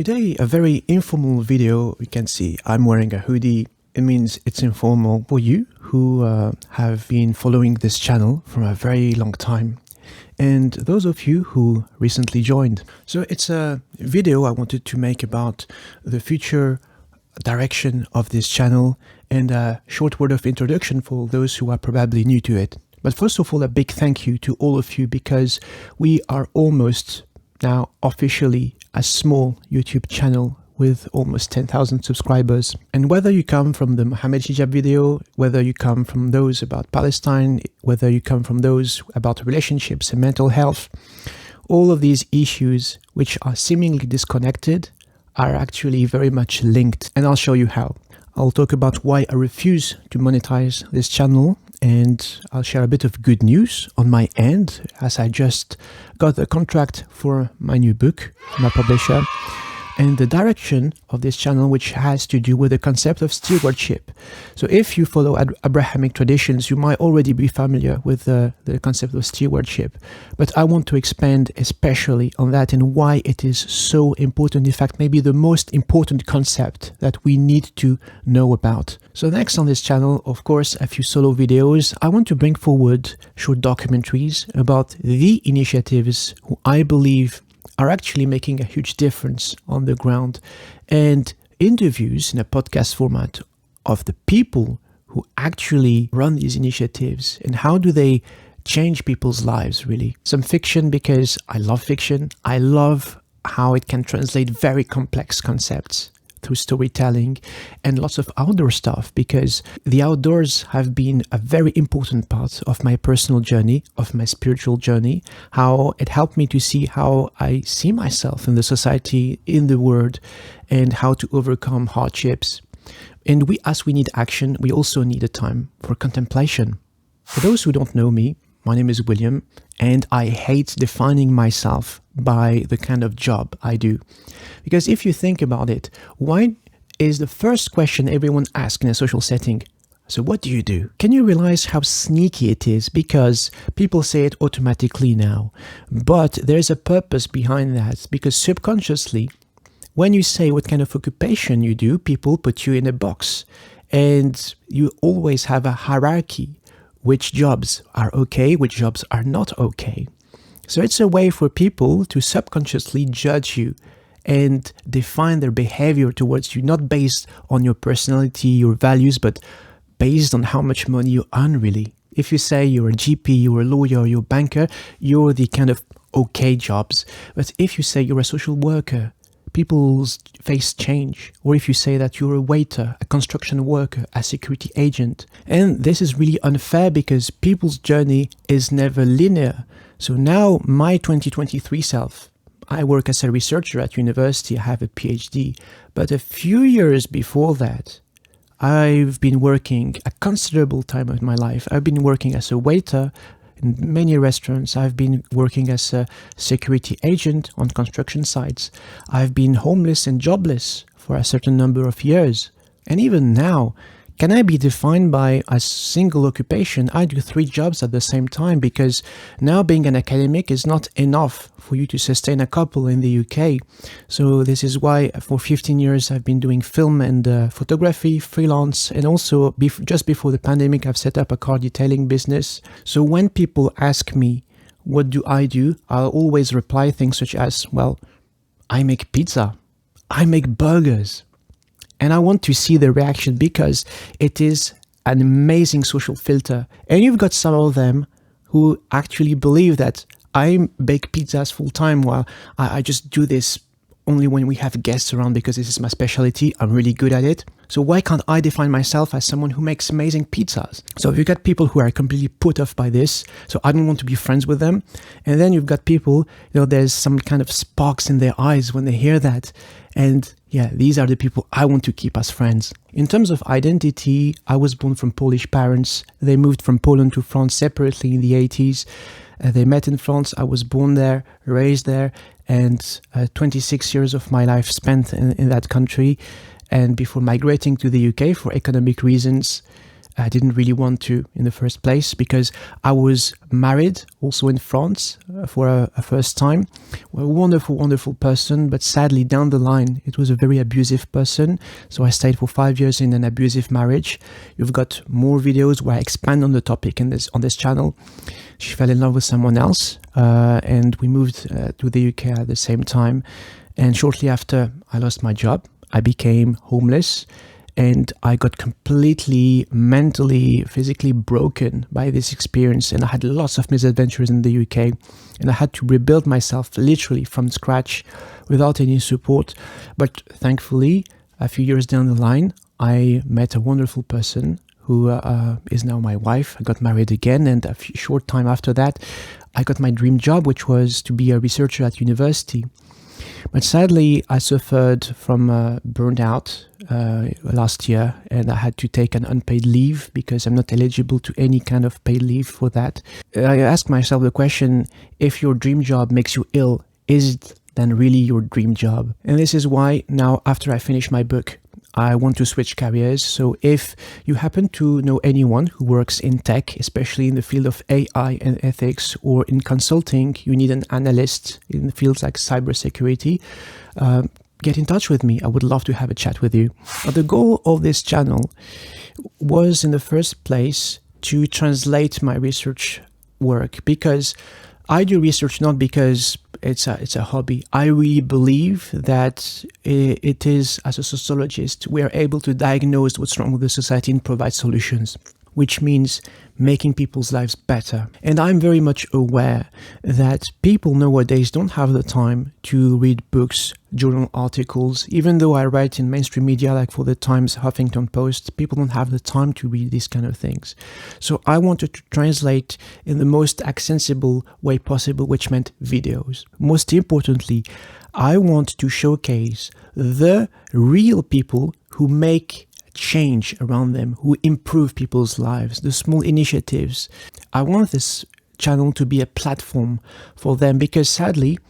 Today, a very informal video. You can see I'm wearing a hoodie. It means it's informal for you who have been following this channel for a very long time, and those of you who recently joined. So it's a video I wanted to make about the future direction of this channel and a short word of introduction for those who are probably new to it. But first of all, a big thank you to all of you, because we are almost now officially a small YouTube channel with almost 10,000 subscribers. And whether you come from the Mohammed hijab video, whether you come from those about Palestine, whether you come from those about relationships and mental health, all of these issues which are seemingly disconnected are actually very much linked, and I'll show you how. I'll talk about why I refuse to monetize this channel, and I'll share a bit of good news on my end, as I just got the contract for my new book, my publisher, and the direction of this channel, which has to do with the concept of stewardship. So if you follow Abrahamic traditions, you might already be familiar with the concept of stewardship, but I want to expand especially on that and why it is so important. In fact, maybe the most important concept that we need to know about. So next on this channel, of course, a few solo videos. I want to bring forward short documentaries about the initiatives who I believe are actually making a huge difference on the ground, and interviews in a podcast format of the people who actually run these initiatives and how do they change people's lives, really. Some fiction, because I love fiction. I love how it can translate very complex concepts through storytelling, and lots of outdoor stuff, because the outdoors have been a very important part of my personal journey, of my spiritual journey, how it helped me to see how I see myself in the society, in the world, and how to overcome hardships. And as we need action, we also need a time for contemplation. For those who don't know me, my name is William, and I hate defining myself by the kind of job I do. Because if you think about it, why is the first question everyone asks in a social setting? So what do you do? Can you realize how sneaky it is? Because people say it automatically now. But there's a purpose behind that, because subconsciously, when you say what kind of occupation you do, people put you in a box. And you always have a hierarchy. Which jobs are okay, which jobs are not okay. So it's a way for people to subconsciously judge you and define their behavior towards you, not based on your personality, your values, but based on how much money you earn, really. If you say you're a GP, you're a lawyer, you're a banker, you're the kind of okay jobs. But if you say you're a social worker, people's face change. Or if you say that you're a waiter, a construction worker, a security agent. And this is really unfair, because people's journey is never linear. So now my 2023 self, I work as a researcher at university, I have a PhD. But a few years before that, I've been working a considerable time of my life. I've been working as a waiter in many restaurants. I've been working as a security agent on construction sites. I've been homeless and jobless for a certain number of years. And even now, can I be defined by a single occupation? I do 3 jobs at the same time, because now being an academic is not enough for you to sustain a couple in the UK. So this is why for 15 years I've been doing film and photography, freelance, and also just before the pandemic I've set up a car detailing business. So when people ask me, what do? I'll always reply things such as, well, I make pizza, I make burgers. And I want to see the reaction, because it is an amazing social filter. And you've got some of them who actually believe that I bake pizzas full time, while I just do this only when we have guests around, because this is my specialty. I'm really good at it. So why can't I define myself as someone who makes amazing pizzas? So you've got people who are completely put off by this, so I don't want to be friends with them. And then you've got people, there's some kind of sparks in their eyes when they hear that. And yeah, these are the people I want to keep as friends. In terms of identity, I was born from Polish parents. They moved from Poland to France separately in the 80s. They met in France. I was born there, raised there, and 26 years of my life spent in that country. And before migrating to the UK for economic reasons, I didn't really want to in the first place because I was married also in France for a first time. A wonderful, wonderful person, but sadly down the line, it was a very abusive person. So I stayed for 5 years in an abusive marriage. You've got more videos where I expand on the topic on this channel. She fell in love with someone else, and we moved to the UK at the same time. And shortly after, I lost my job. I became homeless. And I got completely mentally, physically broken by this experience. And I had lots of misadventures in the UK. And I had to rebuild myself literally from scratch without any support. But thankfully, a few years down the line, I met a wonderful person who is now my wife. I got married again. And a short time after that, I got my dream job, which was to be a researcher at university. But sadly, I suffered from burnout last year, and I had to take an unpaid leave because I'm not eligible to any kind of paid leave for that. I asked myself the question, if your dream job makes you ill, is it then really your dream job? And this is why now, after I finish my book, I want to switch careers. So if you happen to know anyone who works in tech, especially in the field of AI and ethics, or in consulting, you need an analyst in the fields like cybersecurity, get in touch with me. I would love to have a chat with you. But the goal of this channel was in the first place to translate my research work, because I do research not because it's a hobby. I really believe that it is, as a sociologist, we are able to diagnose what's wrong with the society and provide solutions, which means making people's lives better. And I'm very much aware that people nowadays don't have the time to read books, journal articles. Even though I write in mainstream media like for the Times, Huffington Post, people don't have the time to read these kind of things. So I wanted to translate in the most accessible way possible, which meant videos. Most importantly, I want to showcase the real people who make change around them, who improve people's lives, the small initiatives. I want this channel to be a platform for them, because sadly,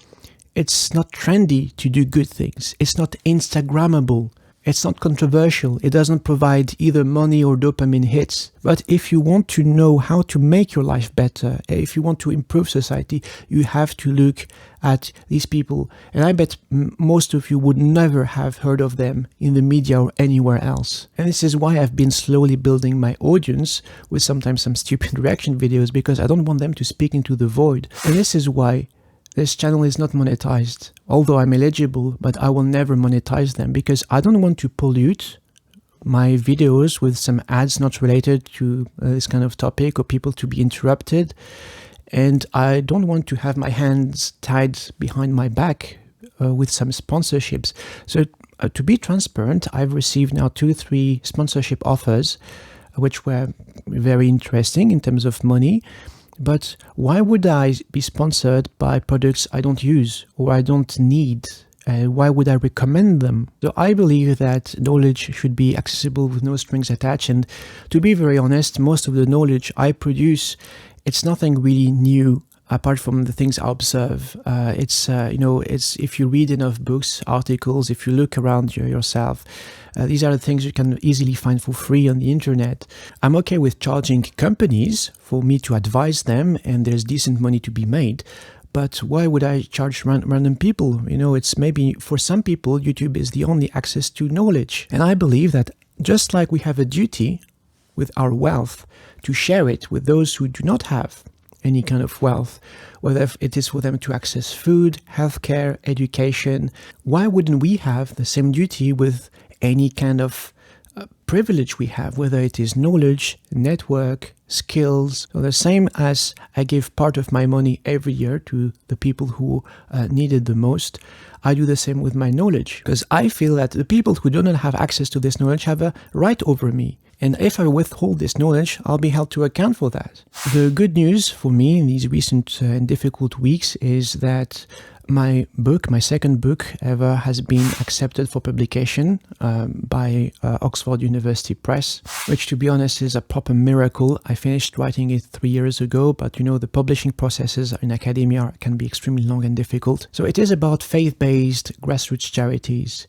it's not trendy to do good things. It's not Instagrammable. It's not controversial. It doesn't provide either money or dopamine hits. But if you want to know how to make your life better, if you want to improve society, you have to look at these people. And I bet most of you would never have heard of them in the media or anywhere else. And this is why I've been slowly building my audience with sometimes some stupid reaction videos, because I don't want them to speak into the void. And this is why this channel is not monetized, although I'm eligible, but I will never monetize them, because I don't want to pollute my videos with some ads not related to this kind of topic, or people to be interrupted. And I don't want to have my hands tied behind my back with some sponsorships. So to be transparent, I've received now 2-3 sponsorship offers, which were very interesting in terms of money. But why would I be sponsored by products I don't use or I don't need? Why would I recommend them? So I believe that knowledge should be accessible with no strings attached. And to be very honest, most of the knowledge I produce, it's nothing really new apart from the things I observe. It's if you read enough books, articles, if you look around yourself, these are the things you can easily find for free on the internet. I'm okay with charging companies for me to advise them, and there's decent money to be made. But why would I charge random people? It's maybe for some people, YouTube is the only access to knowledge. And I believe that just like we have a duty with our wealth to share it with those who do not have any kind of wealth, whether it is for them to access food, healthcare, education, why wouldn't we have the same duty with any kind of privilege we have, whether it is knowledge, network, skills? So the same as I give part of my money every year to the people who need it the most, I do the same with my knowledge, because I feel that the people who do not have access to this knowledge have a right over me. And if I withhold this knowledge, I'll be held to account for that. The good news for me in these recent and difficult weeks is that my book, my second book ever, has been accepted for publication by Oxford University Press, which, to be honest, is a proper miracle. I finished writing it 3 years ago, but the publishing processes in academia can be extremely long and difficult. So it is about faith-based grassroots charities.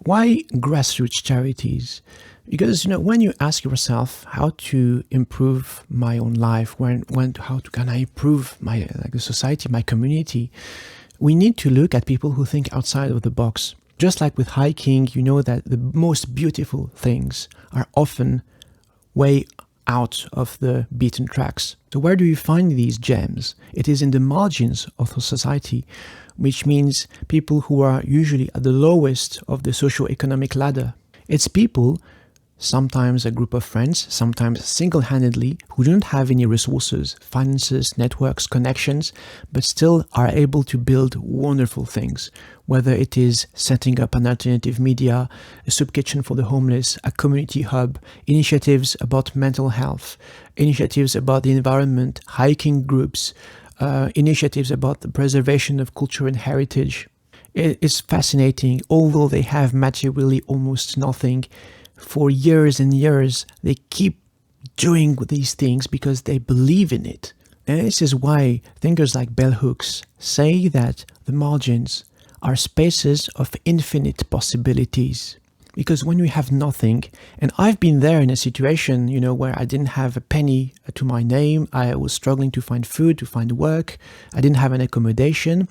Why grassroots charities? Because, when you ask yourself how to improve my own life, can I improve my the society, my community, we need to look at people who think outside of the box. Just like with hiking, you know that the most beautiful things are often way out of the beaten tracks. So where do you find these gems? It is in the margins of the society, which means people who are usually at the lowest of the socio-economic ladder. It's people, sometimes a group of friends, sometimes single-handedly, who don't have any resources, finances, networks, connections, but still are able to build wonderful things, whether it is setting up an alternative media, a soup kitchen for the homeless, a community hub, initiatives about mental health, initiatives about the environment, hiking groups, initiatives about the preservation of culture and heritage. It is fascinating. Although they have materially almost nothing, for years and years, they keep doing these things because they believe in it. And this is why thinkers like bell hooks say that the margins are spaces of infinite possibilities. Because when we have nothing, and I've been there in a situation, where I didn't have a penny to my name, I was struggling to find food, to find work, I didn't have an accommodation,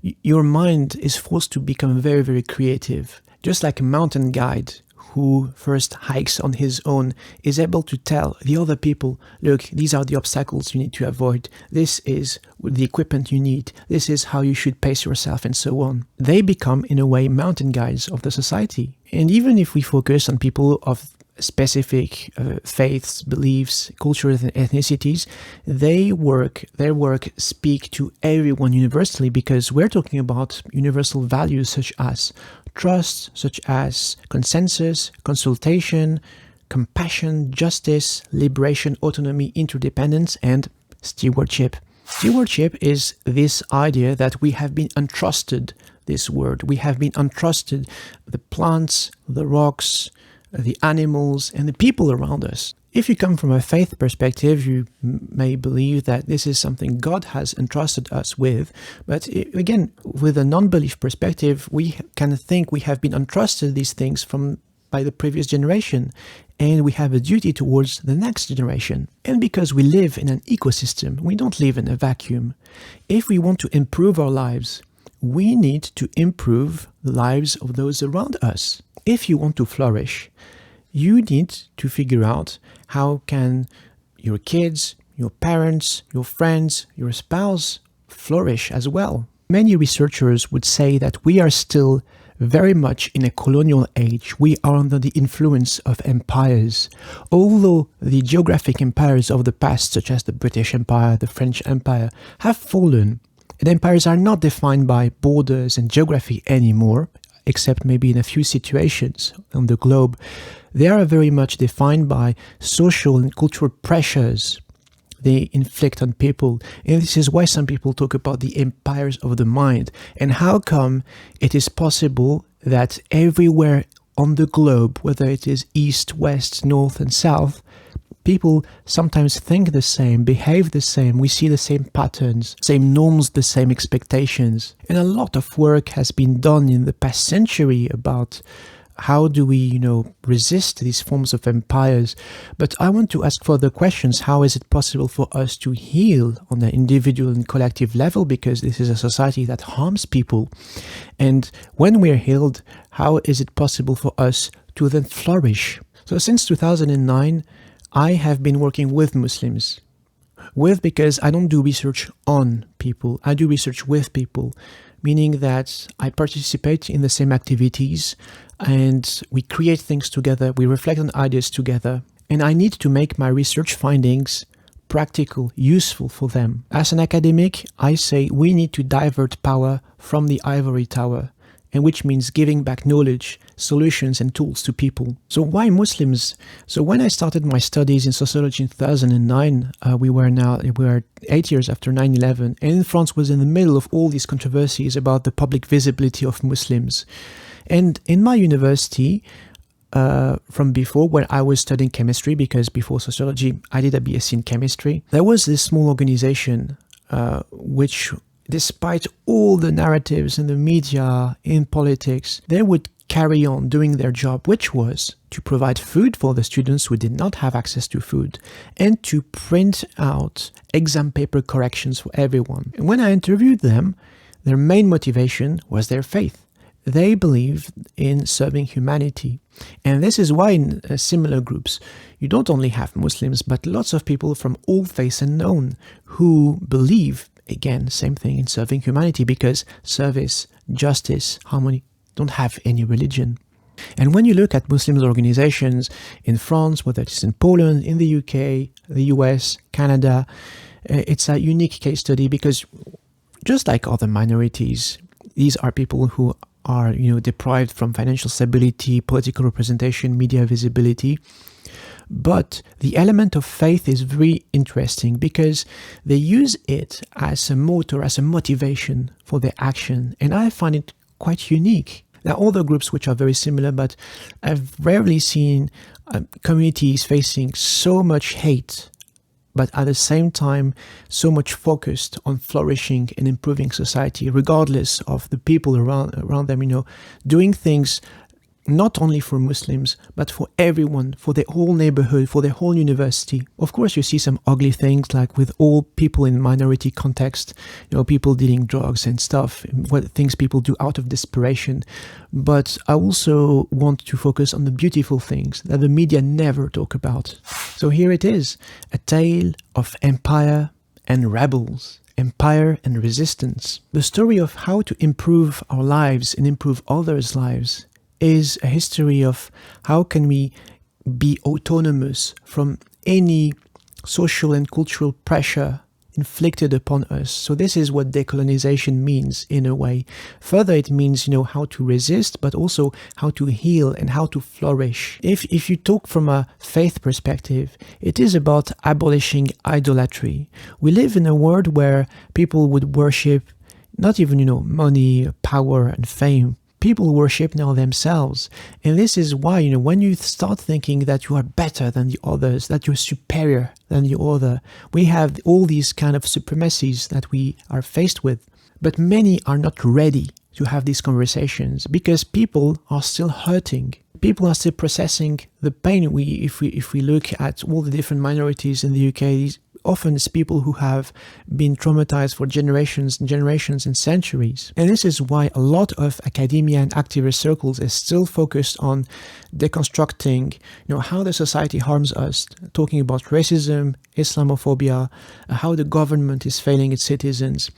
your mind is forced to become very, very creative. Just like a mountain guide who first hikes on his own is able to tell the other people, look, these are the obstacles you need to avoid. This is the equipment you need. This is how you should pace yourself, and so on. They become, in a way, mountain guides of the society. And even if we focus on people of specific faiths, beliefs, cultures, and ethnicities, their work speak to everyone universally, because we're talking about universal values such as trust, such as consensus, consultation, compassion, justice, liberation, autonomy, interdependence, and stewardship. Stewardship is this idea that we have been entrusted this word. We have been entrusted the plants, the rocks, the animals, and the people around us. If you come from a faith perspective, you may believe that this is something God has entrusted us with. But again, with a non-belief perspective, we can think we have been entrusted these things by the previous generation, and we have a duty towards the next generation. And because we live in an ecosystem, we don't live in a vacuum. If we want to improve our lives, we need to improve the lives of those around us. If you want to flourish, you need to figure out how can your kids, your parents, your friends, your spouse flourish as well. Many researchers would say that we are still very much in a colonial age. We are under the influence of empires. Although the geographic empires of the past, such as the British Empire, the French Empire, have fallen, and empires are not defined by borders and geography anymore, except maybe in a few situations on the globe. They are very much defined by social and cultural pressures they inflict on people. And this is why some people talk about the empires of the mind. And how come it is possible that everywhere on the globe, whether it is east, west, north, and south, people sometimes think the same, behave the same, we see the same patterns, same norms, the same expectations. And a lot of work has been done in the past century about how do we, resist these forms of empires. But I want to ask further questions. How is it possible for us to heal on an individual and collective level? Because this is a society that harms people. And when we're healed, how is it possible for us to then flourish? So since 2009, I have been working with Muslims. Because I don't do research on people, I do research with people, meaning that I participate in the same activities and we create things together, we reflect on ideas together, and I need to make my research findings practical, useful for them. As an academic, I say we need to divert power from the ivory tower, and which means giving back knowledge, solutions, and tools to people. So why Muslims? So when I started my studies in sociology in 2009, we were 8 years after 9/11, and France was in the middle of all these controversies about the public visibility of Muslims. And in my university, from before, when I was studying chemistry, because before sociology, I did a BSc in chemistry, there was this small organization which, despite all the narratives in the media, in politics, they would carry on doing their job, which was to provide food for the students who did not have access to food and to print out exam paper corrections for everyone. And when I interviewed them, their main motivation was their faith. They believed in serving humanity. And this is why in similar groups, you don't only have Muslims, but lots of people from all faiths unknown who believe, again, same thing, in serving humanity, because service, justice, harmony don't have any religion. And when you look at Muslim organizations in France, whether it's in Poland, in the UK, the US, Canada, it's a unique case study because just like other minorities, these are people who are, deprived from financial stability, political representation, media visibility. But the element of faith is very interesting because they use it as a motor, as a motivation for their action. And I find it quite unique. There are other groups which are very similar, but I've rarely seen communities facing so much hate, but at the same time, so much focused on flourishing and improving society, regardless of the people around them, doing things not only for Muslims, but for everyone, for their whole neighborhood, for their whole university. Of course, you see some ugly things, like with all people in minority context, people dealing drugs and stuff, what things people do out of desperation. But I also want to focus on the beautiful things that the media never talk about. So here it is, a tale of empire and rebels. Empire and resistance. The story of how to improve our lives and improve others' lives is a history of how can we be autonomous from any social and cultural pressure inflicted upon us. So this is what decolonization means in a way. Further, it means, how to resist, but also how to heal and how to flourish. If you talk from a faith perspective, it is about abolishing idolatry. We live in a world where people would worship not even, money, power and fame. People worship now themselves. And this is why, when you start thinking that you are better than the others, that you're superior than the other, we have all these kind of supremacies that we are faced with. But many are not ready to have these conversations because people are still hurting. People are still processing the pain. If we look at all the different minorities in the UK, often it's people who have been traumatized for generations and generations and centuries. And this is why a lot of academia and activist circles is still focused on deconstructing, how the society harms us, talking about racism, Islamophobia, how the government is failing its citizens.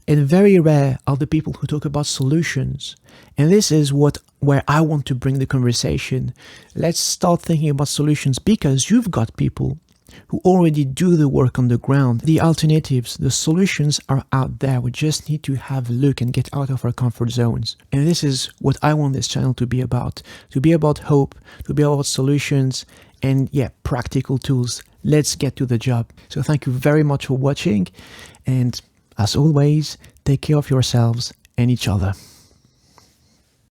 And very rare are the people who talk about solutions. And this is where I want to bring the conversation. Let's start thinking about solutions because you've got people who already do the work on the ground. The alternatives, the solutions are out there. We just need to have a look and get out of our comfort zones. And this is what I want this channel to be about hope, to be about solutions, and practical tools. Let's get to the job. So thank you very much for watching. And as always, take care of yourselves and each other.